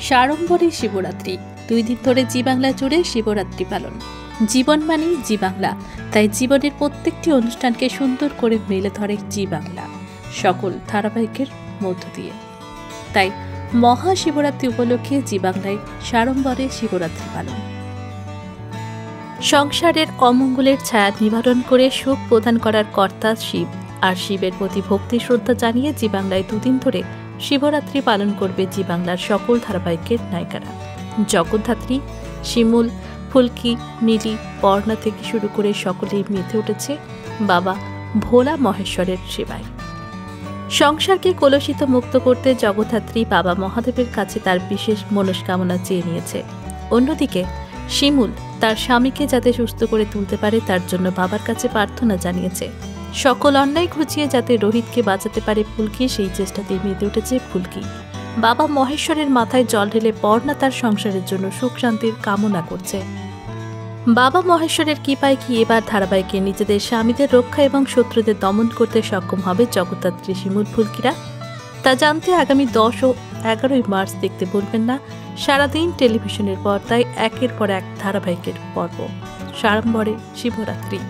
সাড়ম্বরে শিবরাত্রি। 2 দিন ধরে জি বাংলা জুড়ে শিবরাত্রি পালন। জীবন মানেই জি বাংলা, তাই জীবনের প্রত্যেকটি অনুষ্ঠানকে সুন্দর করে মেলে ধরে জি বাংলা সকল ধারাবাহিকের মধ্য দিয়ে। তাই মহাশিবরাত্রি উপলক্ষে জি বাংলায় সাড়ম্বরে শিবরাত্রি পালন। সংসারের অমঙ্গলের ছায়া নিবারণ করে সুখ প্রদান করার কর্তা শিব, আর শিবের প্রতি ভক্তি শ্রদ্ধা জানিয়ে জি বাংলায় 2 দিন ধরে শিবরাত্রি পালন করবে জি বাংলার সকল ধারাবাহিকের নায়িকারা। জগদ্ধাত্রী, শিমুল, ফুলকি, মিলি, পর্ণা থেকে শুরু করে সকলেই মেতে উঠেছে বাবা ভোলা মহেশ্বরের সেবায়। সংসারকে কলুষিত মুক্ত করতে জগদ্ধাত্রী বাবা মহাদেবের কাছে তার বিশেষ মনস্কামনা চেয়ে নিয়েছে। অন্যদিকে শিমুল তার স্বামীকে যাতে সুস্থ করে তুলতে পারে তার জন্য বাবার কাছে প্রার্থনা জানিয়েছে। সকল অন্যায় ঘুচিয়ে যাতে রোহিতকে বাঁচাতে পারে ফুলকি, সেই চেষ্টাতেই মেতে উঠেছে ফুলকি। বাবা মহেশ্বরের মাথায় জল ঢেলে পর্ণা তার সংসারের জন্য সুখ শান্তির কামনা করছে। বাবা মহেশ্বরের কৃপায় কি এবার ধারাবাহিকে নিজেদের স্বামীদের রক্ষা এবং শত্রুদের দমন করতে সক্ষম হবে জগদ্ধাত্রী, শিমুল, ফুলকিরা? তা জানতে আগামী 10 ও 11 মার্চ দেখতে ভুলবেন না সারাদিন টেলিভিশনের পর্দায় একের পর এক ধারাবাহিকের পর্ব সাড়ম্বরে শিবরাত্রি।